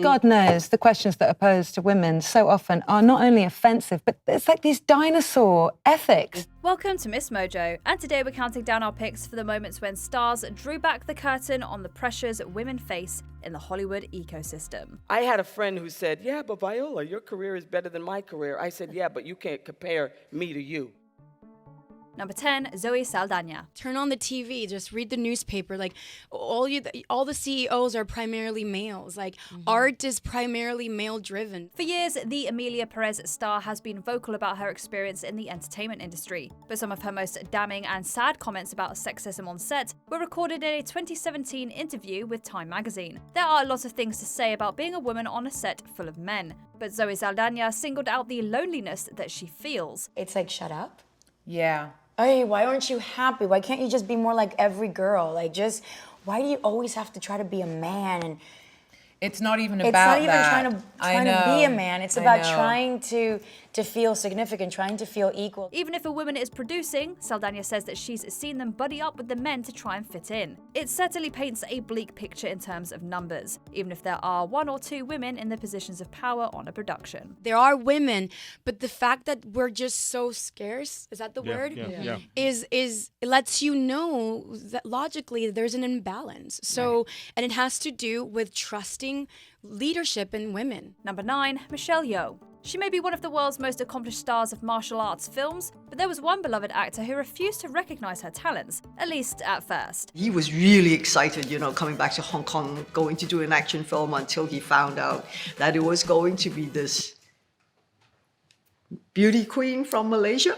God knows the questions that are posed to women so often are not only offensive, but it's like these dinosaur ethics. Welcome to Miss Mojo, and today we're counting down our picks for the moments when stars drew back the curtain on the pressures women face in the Hollywood ecosystem. I had a friend who said, yeah, but Viola, your career is better than my career. I said, yeah, but you can't compare me to you. Number 10, Zoe Saldana. Turn on the TV, just read the newspaper. Like, all the CEOs are primarily males. Like, art is primarily male-driven. For years, the Emilia Perez star has been vocal about her experience in the entertainment industry. But some of her most damning and sad comments about sexism on set were recorded in a 2017 interview with Time magazine. There are a lot of things to say about being a woman on a set full of men, but Zoe Saldana singled out the loneliness that she feels. It's like, shut up. Yeah. Hey, why aren't you happy? Why can't you just be more like every girl? Like, just, why do you always have to try to be a man? And it's not even it's about not even that. trying to be a man. It's about trying to feel significant, trying to feel equal. Even if a woman is producing, Saldana says that she's seen them buddy up with the men to try and fit in. It certainly paints a bleak picture in terms of numbers, even if there are 1 or 2 women in the positions of power on a production. There are women, but the fact that we're just so scarce, is that the word? Yeah. Is it lets you know that logically there's an imbalance. So, and it has to do with trusting leadership in women. Number 9, Michelle Yeoh. She may be one of the world's most accomplished stars of martial arts films, but there was one beloved actor who refused to recognize her talents, at least at first. He was really excited, coming back to Hong Kong, going to do an action film until he found out that it was going to be this beauty queen from Malaysia.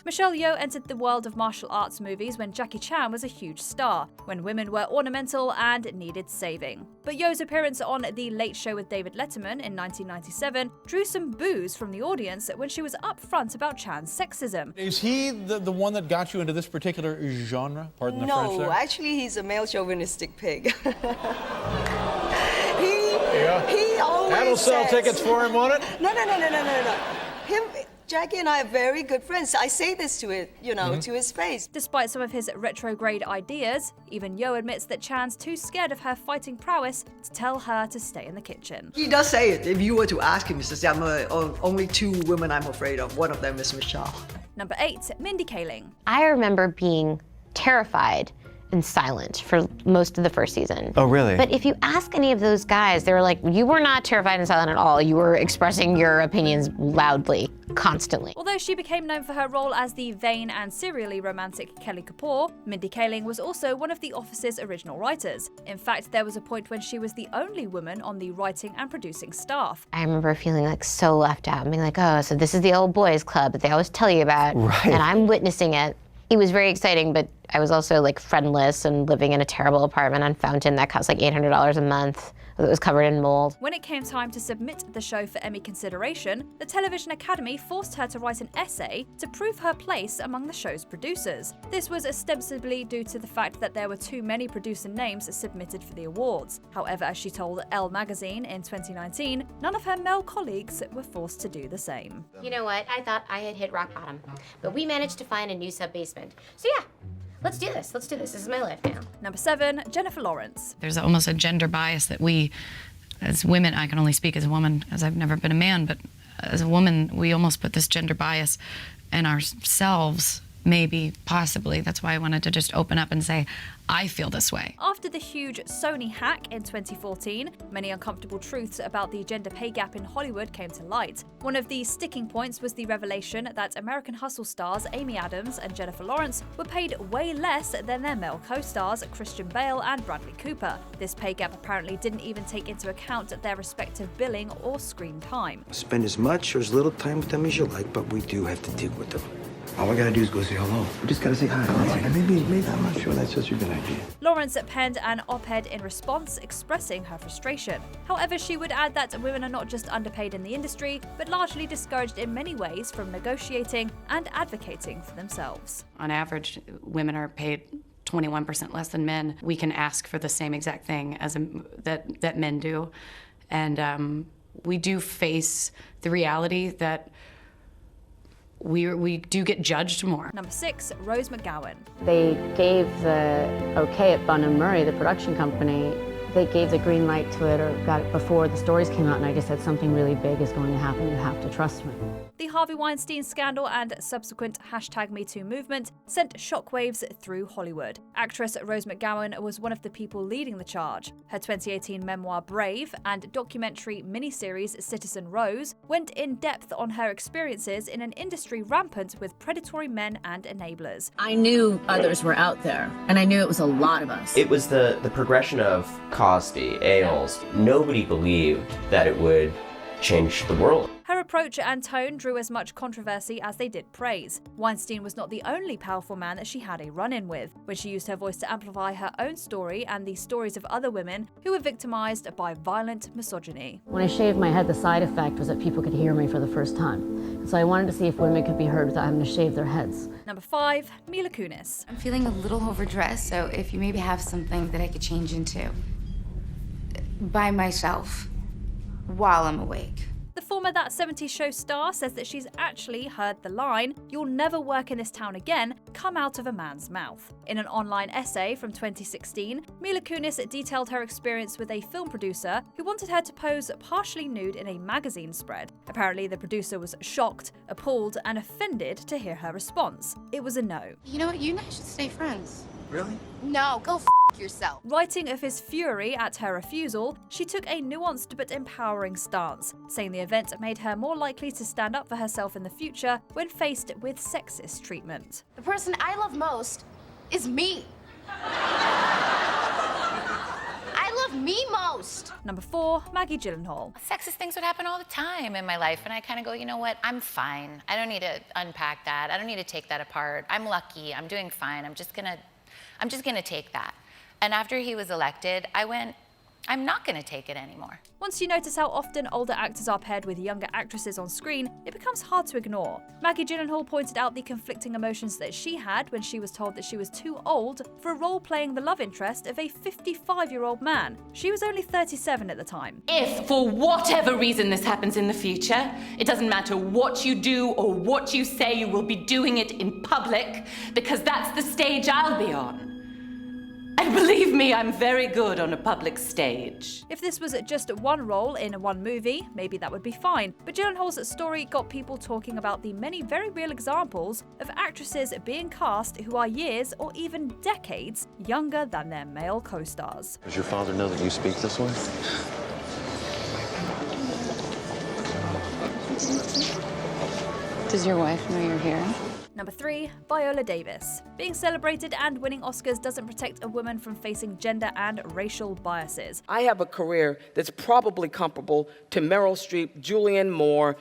Michelle Yeoh entered the world of martial arts movies when Jackie Chan was a huge star, when women were ornamental and needed saving. But Yeoh's appearance on The Late Show with David Letterman in 1997 drew some boos from the audience when she was upfront about Chan's sexism. Is he the one that got you into this particular genre? Pardon the French there? No, actually he's a male chauvinistic pig. He always That'll sell tickets for him, won't it? No. Jackie and I are very good friends. I say this to it, to his face. Despite some of his retrograde ideas, even Yeoh admits that Chan's too scared of her fighting prowess to tell her to stay in the kitchen. He does say it. If you were to ask him, he says, only 2 women I'm afraid of. One of them is Michelle. Number 8, Mindy Kaling. I remember being terrified and silent for most of the first season. Oh, really? But if you ask any of those guys, they were like, you were not terrified and silent at all. You were expressing your opinions loudly, constantly. Although she became known for her role as the vain and serially romantic Kelly Kapoor, Mindy Kaling was also one of The Office's original writers. In fact, there was a point when she was the only woman on the writing and producing staff. I remember feeling like so left out, being like, oh, so this is the old boys club that they always tell you about, and I'm witnessing it. It was very exciting, but I was also like friendless and living in a terrible apartment on Fountain that cost like $800 a month. It was covered in mold. When it came time to submit the show for Emmy consideration, the Television Academy forced her to write an essay to prove her place among the show's producers. This was ostensibly due to the fact that there were too many producer names submitted for the awards. However, as she told Elle magazine in 2019, none of her male colleagues were forced to do the same. You know what? I thought I had hit rock bottom, but we managed to find a new sub-basement. So yeah. Let's do this. This is my life now. Number 7, Jennifer Lawrence. There's almost a gender bias that we, as women, I can only speak as a woman, as I've never been a man, but as a woman, we almost put this gender bias in ourselves, maybe, possibly. That's why I wanted to just open up and say, I feel this way. After the huge Sony hack in 2014, many uncomfortable truths about the gender pay gap in Hollywood came to light. One of the sticking points was the revelation that American Hustle stars Amy Adams and Jennifer Lawrence were paid way less than their male co-stars Christian Bale and Bradley Cooper. This pay gap apparently didn't even take into account their respective billing or screen time. Spend as much or as little time with them as you like, but we do have to deal with them. All we gotta do is go say hello. We just gotta say hi. And maybe I'm not sure that's such a good idea. Lawrence penned an op-ed in response expressing her frustration. However, she would add that women are not just underpaid in the industry, but largely discouraged in many ways from negotiating and advocating for themselves. On average, women are paid 21% less than men. We can ask for the same exact thing as that men do. And we do face the reality that we do get judged more. Number 6, Rose McGowan. They gave the okay at Bun & Murray, the production company, they gave the green light to it or got it before the stories came out, and I just said something really big is going to happen. You have to trust me. The Harvey Weinstein scandal and subsequent #MeToo movement sent shockwaves through Hollywood. Actress Rose McGowan was one of the people leading the charge. Her 2018 memoir Brave and documentary miniseries Citizen Rose went in depth on her experiences in an industry rampant with predatory men and enablers. I knew others were out there, and I knew it was a lot of us. It was the progression of Cosby, Ailes. Nobody believed that it would change the world. Her approach and tone drew as much controversy as they did praise. Weinstein was not the only powerful man that she had a run-in with, when she used her voice to amplify her own story and the stories of other women who were victimized by violent misogyny. When I shaved my head, the side effect was that people could hear me for the first time. So I wanted to see if women could be heard without having to shave their heads. Number 5, Mila Kunis. I'm feeling a little overdressed, so if you maybe have something that I could change into by myself while I'm awake. The former That 70s Show star says that she's actually heard the line, "You'll never work in this town again," come out of a man's mouth. In an online essay from 2016, Mila Kunis detailed her experience with a film producer who wanted her to pose partially nude in a magazine spread. Apparently, the producer was shocked, appalled, and offended to hear her response. It was a no. You know what? You and I should stay friends. Really? No, go yourself. Writing of his fury at her refusal, she took a nuanced but empowering stance, saying the event made her more likely to stand up for herself in the future when faced with sexist treatment. The person I love most is me. I love me most. Number 4, Maggie Gyllenhaal. Sexist things would happen all the time in my life, and I kind of go, you know what, I'm fine. I don't need to unpack that. I don't need to take that apart. I'm lucky. I'm doing fine. I'm just gonna take that. And after he was elected, I went, I'm not gonna take it anymore. Once you notice how often older actors are paired with younger actresses on screen, it becomes hard to ignore. Maggie Gyllenhaal pointed out the conflicting emotions that she had when she was told that she was too old for a role playing the love interest of a 55-year-old man. She was only 37 at the time. If, for whatever reason this happens in the future, it doesn't matter what you do or what you say, you will be doing it in public, because that's the stage I'll be on. And believe me, I'm very good on a public stage. If this was just one role in one movie, maybe that would be fine. But Gyllenhaal's story got people talking about the many very real examples of actresses being cast who are years or even decades younger than their male co-stars. Does your father know that you speak this way? Does your wife know you're here? Number 3, Viola Davis. Being celebrated and winning Oscars doesn't protect a woman from facing gender and racial biases. I have a career that's probably comparable to Meryl Streep, Julianne Moore,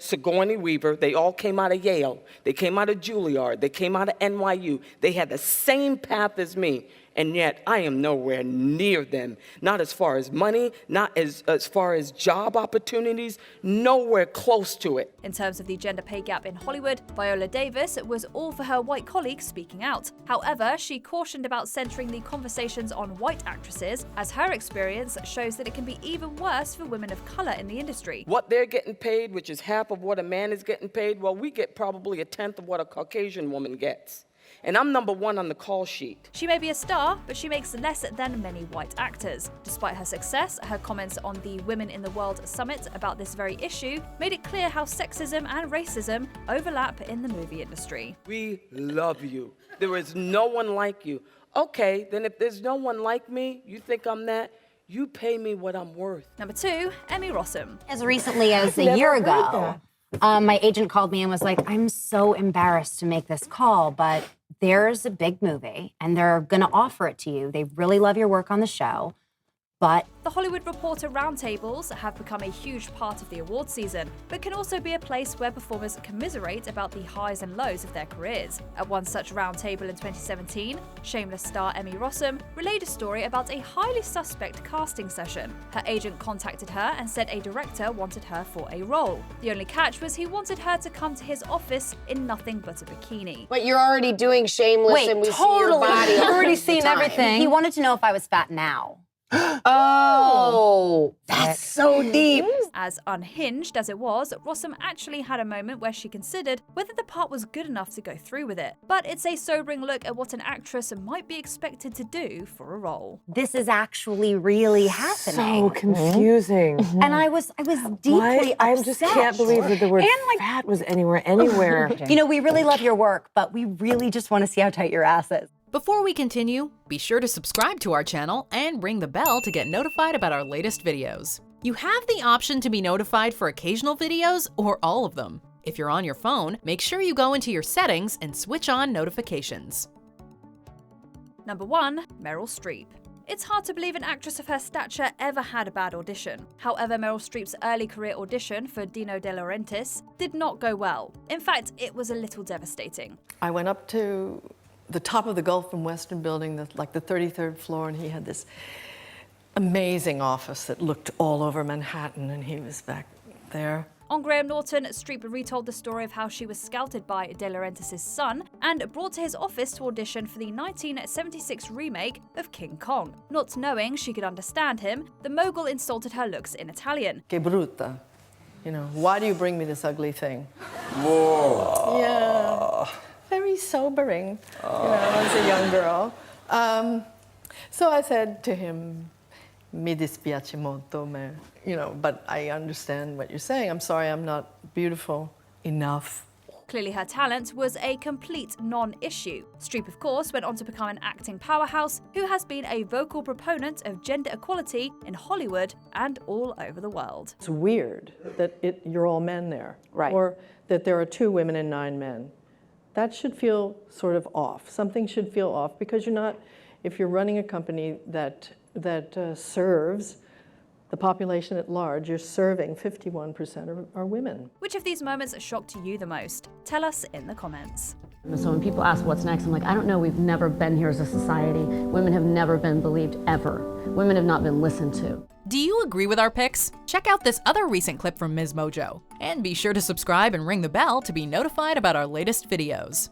Sigourney Weaver. They all came out of Yale. They came out of Juilliard. They came out of NYU. They had the same path as me. And yet, I am nowhere near them. Not as far as money, not as far as job opportunities, nowhere close to it. In terms of the gender pay gap in Hollywood, Viola Davis was all for her white colleagues speaking out. However, she cautioned about centering the conversations on white actresses, as her experience shows that it can be even worse for women of color in the industry. What they're getting paid, which is half of what a man is getting paid, well, we get probably a tenth of what a Caucasian woman gets. And I'm number 1 on the call sheet. She may be a star, but she makes less than many white actors. Despite her success, her comments on the Women in the World Summit about this very issue made it clear how sexism and racism overlap in the movie industry. We love you. There is no one like you. Okay, then if there's no one like me, you think I'm that? You pay me what I'm worth. Number 2, Emmy Rossum. As recently as a year ago, my agent called me and was like, I'm so embarrassed to make this call, but there's a big movie and they're going to offer it to you. They really love your work on the show, but... The Hollywood Reporter roundtables have become a huge part of the award season, but can also be a place where performers commiserate about the highs and lows of their careers. At one such roundtable in 2017, Shameless star Emmy Rossum relayed a story about a highly suspect casting session. Her agent contacted her and said a director wanted her for a role. The only catch was he wanted her to come to his office in nothing but a bikini. But you're already doing Shameless and we see your body. I've already seen everything. He wanted to know if I was fat now. Oh, that's so deep. As unhinged as it was, Rossum actually had a moment where she considered whether the part was good enough to go through with it. But it's a sobering look at what an actress might be expected to do for a role. This is actually really happening. So confusing. And I was deeply upset. I just can't believe that the word fat was anywhere. You know, we really love your work, but we really just want to see how tight your ass is. Before we continue, be sure to subscribe to our channel and ring the bell to get notified about our latest videos. You have the option to be notified for occasional videos or all of them. If you're on your phone, make sure you go into your settings and switch on notifications. Number 1. Meryl Streep. It's hard to believe an actress of her stature ever had a bad audition. However, Meryl Streep's early career audition for Dino De Laurentiis did not go well. In fact, it was a little devastating. I went up to the top of the Gulf and Western building, like the 33rd floor, and he had this amazing office that looked all over Manhattan, and he was back there. On Graham Norton, Streep retold the story of how she was scouted by De Laurentiis' son and brought to his office to audition for the 1976 remake of King Kong. Not knowing she could understand him, the mogul insulted her looks in Italian. Che brutta. You know, why do you bring me this ugly thing? Whoa. Yeah. Very sobering, you know, as a young girl. So I said to him, mi dispiace molto, you know, but I understand what you're saying. I'm sorry I'm not beautiful enough. Clearly her talent was a complete non-issue. Streep, of course, went on to become an acting powerhouse who has been a vocal proponent of gender equality in Hollywood and all over the world. It's weird that you're all men there, right? Or that there are 2 women and 9 men. That should feel sort of off. Something should feel off because you're not, if you're running a company that serves the population at large, you're serving 51% are women. Which of these moments shocked you the most? Tell us in the comments. So when people ask what's next, I'm like, I don't know, we've never been here as a society. Women have never been believed, ever. Women have not been listened to. Do you agree with our picks? Check out this other recent clip from Ms. Mojo. And be sure to subscribe and ring the bell to be notified about our latest videos.